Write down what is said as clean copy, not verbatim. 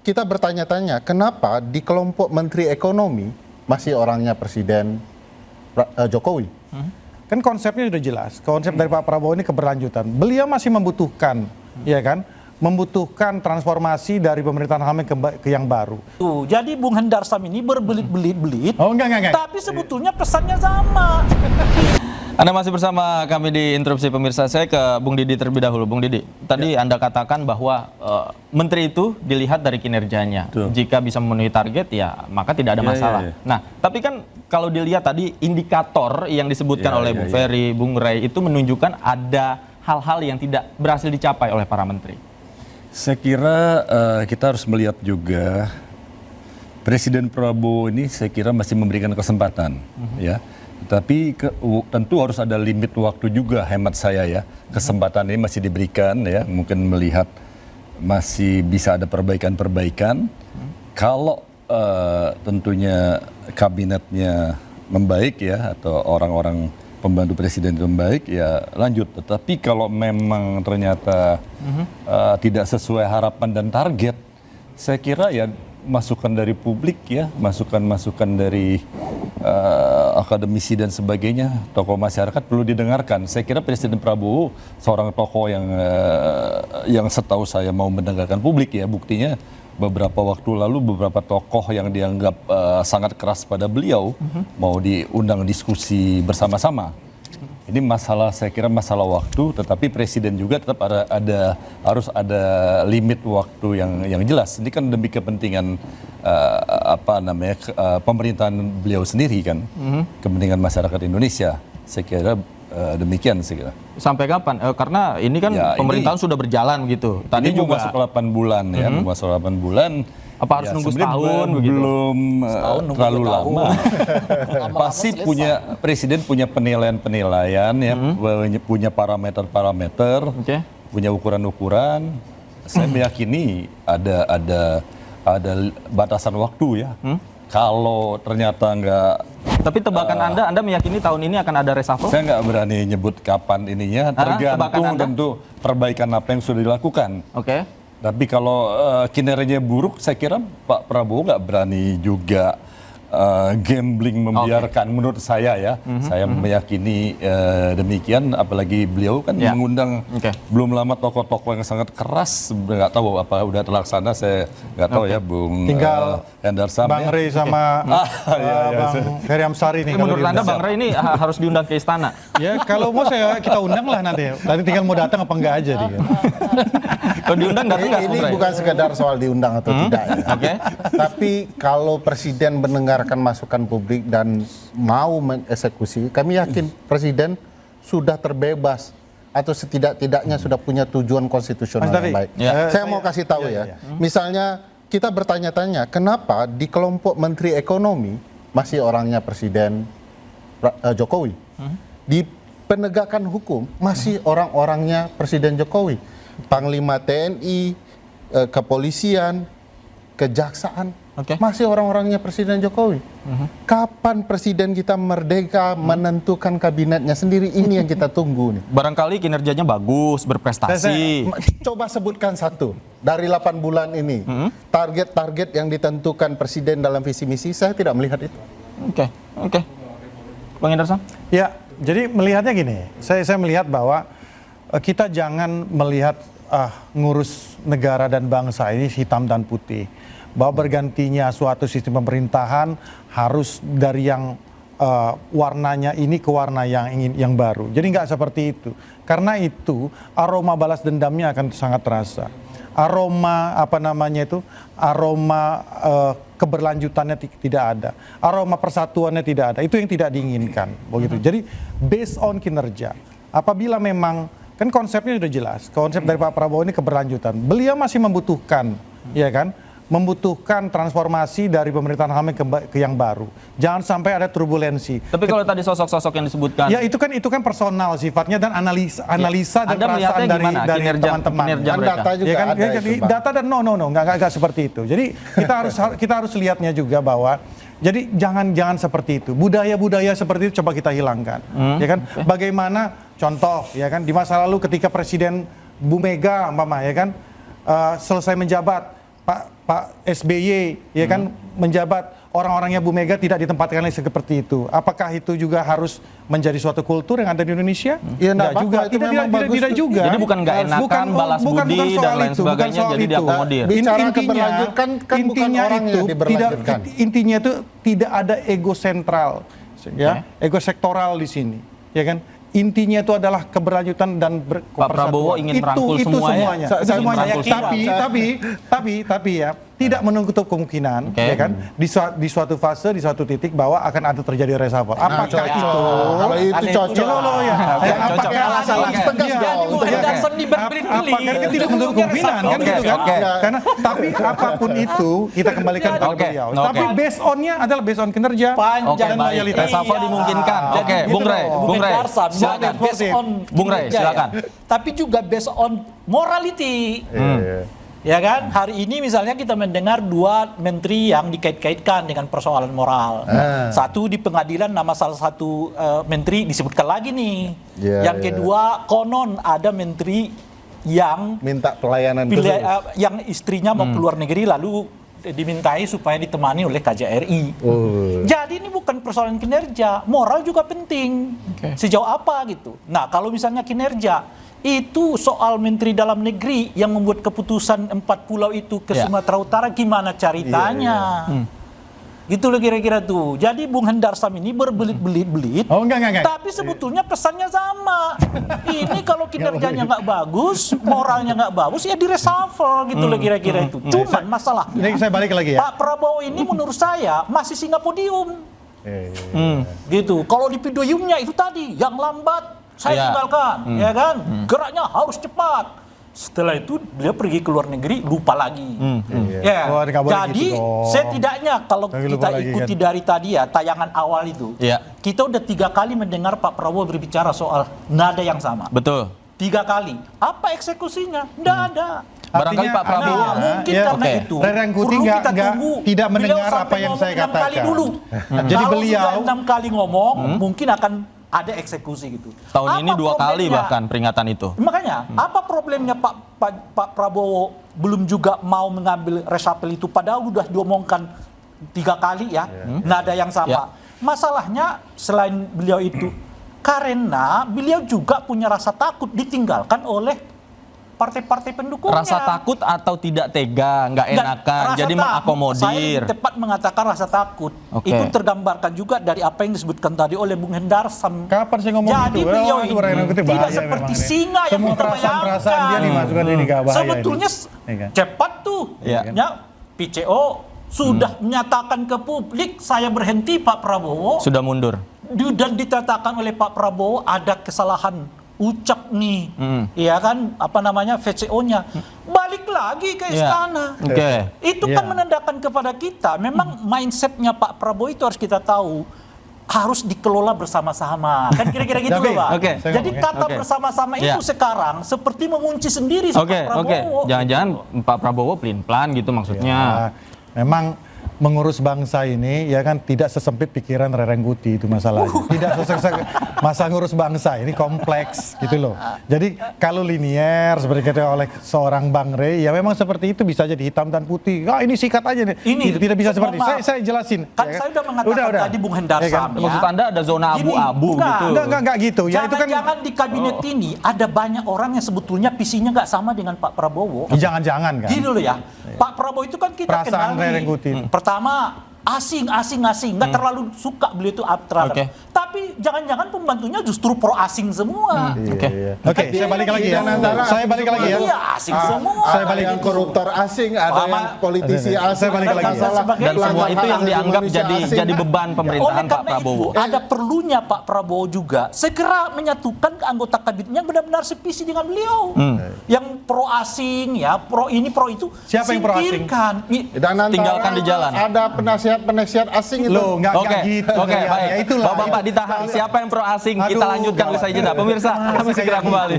kita bertanya-tanya kenapa di kelompok Menteri Ekonomi masih orangnya Presiden Jokowi. Kan konsepnya sudah jelas. Konsep dari Pak Prabowo ini keberlanjutan. Beliau masih membutuhkan, ya kan, membutuhkan transformasi dari pemerintahan lama ke yang baru. Tuh, jadi Bung Hendarsam ini berbelit-belit, Oh enggak. tapi sebetulnya pesannya sama. Anda masih bersama kami di Interupsi Pemirsa. Saya ke Bung Didi terlebih dahulu. Bung Didi, tadi Anda katakan bahwa menteri itu dilihat dari kinerjanya. Betul. Jika bisa memenuhi target, ya maka tidak ada masalah. Nah, tapi kan kalau dilihat tadi indikator yang disebutkan oleh Bung Ferry, Bung Ray itu menunjukkan ada hal-hal yang tidak berhasil dicapai oleh para menteri. Saya kira kita harus melihat juga Presiden Prabowo ini saya kira masih memberikan kesempatan, ya. Tapi tentu harus ada limit waktu juga, hemat saya ya. Kesempatan ini masih diberikan ya, mungkin melihat masih bisa ada perbaikan-perbaikan. Kalau tentunya kabinetnya membaik ya, atau orang-orang pembantu presiden itu membaik ya lanjut. Tetapi kalau memang ternyata tidak sesuai harapan dan target, saya kira ya masukan dari publik ya, masukan-masukan dari akademisi dan sebagainya, tokoh masyarakat perlu didengarkan. Saya kira Presiden Prabowo seorang tokoh yang setahu saya mau mendengarkan publik ya. Buktinya beberapa waktu lalu beberapa tokoh yang dianggap sangat keras pada beliau mau diundang diskusi bersama-sama. Ini masalah, saya kira masalah waktu, tetapi presiden juga tetap harus ada limit waktu yang jelas. Ini kan demi kepentingan pemerintahan beliau sendiri kan, kepentingan masyarakat Indonesia. Saya kira demikian saya kira. Sampai kapan? Karena ini kan ya, pemerintahan sudah berjalan gitu. Tadi juga masuk 8 bulan ya, masuk 8 bulan. Apa harus nunggu setahun begitu? Belum terlalu lama. Pasti presiden punya penilaian-penilaian ya, punya parameter-parameter, punya ukuran-ukuran. Saya meyakini ada batasan waktu ya. Kalau ternyata enggak. Tapi tebakan Anda meyakini tahun ini akan ada reshuffle? Saya nggak berani nyebut kapan ininya, tergantung tentu perbaikan apa yang sudah dilakukan. Oke. Tapi kalau kinerjanya buruk, saya kira Pak Prabowo nggak berani juga gambling membiarkan. Menurut saya ya, saya meyakini demikian. Apalagi beliau kan mengundang belum lama tokoh-tokoh yang sangat keras. Nggak tahu apa udah terlaksana, saya nggak tahu ya, Bung. Tinggal Hendarsam Bang Ray sama Bang Ferry Amsari nih. Menurut Anda Bang Ray ini harus diundang ke istana? Ya kalau mau kita undang lah nanti. Nanti tinggal mau datang apa enggak aja dia. Kalau diundang datang nggak? Ini bukan sekedar soal diundang atau tidak ya. Tapi kalau presiden mendengarkan masukan publik dan mau mengeksekusi, kami yakin presiden sudah terbebas atau setidak-tidaknya sudah punya tujuan konstitusional yang baik. Saya mau kasih tahu ya. Misalnya kita bertanya-tanya kenapa di kelompok Menteri Ekonomi masih orangnya Presiden Jokowi. Di penegakan hukum masih orang-orangnya Presiden Jokowi. Panglima TNI, kepolisian, kejaksaan, masih orang-orangnya Presiden Jokowi. Kapan presiden kita merdeka menentukan kabinetnya sendiri? Ini yang kita tunggu nih. Barangkali kinerjanya bagus, berprestasi. Coba sebutkan satu dari 8 bulan ini. Target-target yang ditentukan presiden dalam visi misi, saya tidak melihat itu. Oke. Bang Hendarsam? Ya, jadi melihatnya gini. Saya melihat bahwa kita jangan melihat ngurus negara dan bangsa ini hitam dan putih. Bahwa bergantinya suatu sistem pemerintahan harus dari yang warnanya ini ke warna yang baru. Jadi nggak seperti itu. Karena itu aroma balas dendamnya akan sangat terasa. Aroma aroma keberlanjutannya tidak ada. Aroma persatuannya tidak ada. Itu yang tidak diinginkan. Begitu. Jadi based on kinerja. Apabila memang kan konsepnya sudah jelas. Konsep dari Pak Prabowo ini keberlanjutan. Beliau masih membutuhkan, ya kan? Membutuhkan transformasi dari pemerintahan lama ke yang baru. Jangan sampai ada turbulensi. Tapi kalau tadi sosok-sosok yang disebutkan, ya itu kan personal sifatnya dan analisa dan perasaan dari teman-teman. Data juga ya kan, ada itu, data dan nggak seperti itu. Jadi kita harus lihatnya juga bahwa jadi jangan seperti itu. Budaya-budaya seperti itu coba kita hilangkan. Ya kan? Bagaimana contoh ya kan di masa lalu ketika Presiden Bu Mega ya kan selesai menjabat, Pak Pak SBY ya kan menjabat, orang-orangnya Bu Mega tidak ditempatkan lagi seperti itu. Apakah itu juga harus menjadi suatu kultur yang ada di Indonesia? Ya, enggak juga, apa-apa, itu memang bagus tidak tuh. juga. Jadi bukan nggak enakan, balas budi dan soal lain itu, sebagainya, bukan soal jadi itu. diakomodir. Bicara keberlanjutan kan bukan intinya orang itu yang diberlanjutkan. intinya itu tidak ada ego sentral, ya, ego sektoral di sini, ya kan? Intinya itu adalah keberlanjutan dan Pak Prabowo ingin merangkul semuanya. Semuanya. Saya Tapi ya tidak menutup kemungkinan, ya kan, di suatu fase, di suatu titik bahwa akan ada terjadi reshuffle. Apakah cocok. itu? Kalau itu Ada cocok. itu loh, Ya, cocok. apakah Alasan tegas Jadi dong. Bung Hendarson diberbelit-belit. apakah kan tidak menutup kemungkinan kan Oke, gitu kan? oke. Karena tapi apapun itu kita kembalikan kepada Oke, beliau. oke. Tapi based on-nya adalah based on kinerja. Panjang dan baik. loyalitas. Reshuffle dimungkinkan. Jadi Oke, gitu Bung Rey, loh. Bung Rey, Hendarson, silakan. bukan based on Bung Rey, kinerja silakan. ya, tapi juga based on morality. Ya kan, hari ini misalnya kita mendengar dua menteri yang dikait-kaitkan dengan persoalan moral. Satu di pengadilan nama salah satu menteri disebutkan lagi nih. Yang kedua konon ada menteri yang Minta pelayanan pilih, khusus. yang istrinya mau keluar negeri lalu dimintai supaya ditemani oleh KJRI. Jadi ini bukan persoalan kinerja, moral juga penting. Sejauh apa gitu. Nah kalau misalnya kinerja itu soal Menteri Dalam Negeri yang membuat keputusan 4 pulau itu ke Sumatera Utara gimana ceritanya. Gitu loh kira-kira tuh. Jadi Bung Hendarsam ini berbelit-belit. Oh enggak. Tapi sebetulnya pesannya sama. Ini kalau kinerjanya nggak bagus, moralnya nggak bagus, ya di reshuffle gitu loh kira-kira itu. Cuman masalahnya, Ini saya balik lagi ya. Pak Prabowo ini menurut saya masih singa podium. Gitu. Kalau di podiumnya itu tadi yang lambat saya tinggalkan, ya kan? Geraknya harus cepat. Setelah itu beliau pergi ke luar negeri lupa lagi. Ya. Wah, nggak boleh Jadi gitu dong. setidaknya kalau Jangan lupa kita lagi, ikuti kan. dari tadi ya tayangan awal itu, kita udah 3 kali mendengar Pak Prabowo berbicara soal nada yang sama. Betul. 3 kali. Apa eksekusinya? Nggak ada. Barangkali Artinya Pak Prabowo. Nah, mungkin ya, karena oke. itu Rerengkuti perlu nggak- kita nggak- tunggu tidak beliau mendengar sampai apa yang saya ngomong 6 kali katakan. dulu. Jadi Kalau beliau- sudah 6 kali ngomong, mungkin akan ada eksekusi gitu. Tahun ini 2 kali problemnya? bahkan peringatan itu. Makanya, apa problemnya Pak Prabowo belum juga mau mengambil reshuffle itu padahal udah diomongkan 3 kali ya, nada yang sama. Masalahnya selain beliau itu karena beliau juga punya rasa takut ditinggalkan oleh partai-partai pendukungnya. Rasa takut atau tidak tega, nggak Dan enakan, rasa jadi takut, mengakomodir. Saya lebih tepat mengatakan rasa takut. Oke. Itu tergambarkan juga dari apa yang disebutkan tadi oleh Bung Hendarsam. Kapan saya ngomong Jadi gitu? beliau itu ini rerengkuti tidak bahaya seperti memang ini. singa yang Semua kita perasaan-perasaan dia bayangkan. dimasukkan ini nggak bahaya. Sebetulnya Iya kan? cepat tuh. Iya. Ya, PCO sudah menyatakan ke publik saya berhenti Pak Prabowo. Sudah mundur. Dan ditetapkan oleh Pak Prabowo ada kesalahan ucap nih, ya kan, apa namanya VCO-nya, balik lagi ke istana. Oke. Itu kan menandakan kepada kita, memang mindsetnya Pak Prabowo itu harus kita tahu harus dikelola bersama-sama, kan kira-kira gitu loh Pak. Oke. Jadi kata Oke. bersama-sama Ya. itu sekarang seperti mengunci sendiri Oke, Pak Prabowo. Jangan-jangan Pak Prabowo pelin-pelan gitu maksudnya. Ya, memang mengurus bangsa ini ya kan tidak sesempit pikiran Rerengkuti itu masalahnya. Tidak masa ngurus bangsa ini kompleks gitu loh. Jadi kalau linier seperti kata oleh seorang Bang Rey ya memang seperti itu bisa jadi hitam dan putih. Ah ini sikat aja nih. Ini, tidak bisa seperti maaf. saya jelasin. Kan ya saya udah mengatakan tadi Bung Hendarsam ya. Maksud Anda ada zona Gini, abu-abu bukan. gitu. Enggak gitu ya itu kan Jangan-jangan di kabinet ini ada banyak orang yang sebetulnya visinya nggak sama dengan Pak Prabowo. jangan-jangan kan. Gini loh ya, Pak Prabowo itu kan kita Perasaan kenal Rerengkuti. Pertama asing, nggak terlalu suka beliau itu terhadap. Oke. Tapi jangan-jangan pembantunya justru pro asing semua. Oke, saya balik lagi ya. Saya balik lagi ya. Iya asing semua. Saya Ada balik yang koruptor asing, ada yang politisi asing. Saya balik lagi. Dan semua itu yang dianggap jadi beban Oleh pemerintahan Pak karena Prabowo. itu ada perlunya Pak Prabowo juga segera menyatukan ke anggota kabinetnya yang benar-benar sevisi dengan beliau. Yang pro asing ya, pro ini pro itu. Siapa yang pro asing? singkirkan. Dan antara Tinggalkan di jalan. Ada penasihat asing itu. Loh, enggak Oke, gitu. oke, Ya, baik. ya itulah. Bapak-bapak ditahan. Siapa yang pro asing? Kita Aduh, lanjutkan gawat. usai jeda. Pemirsa, kami segera kembali.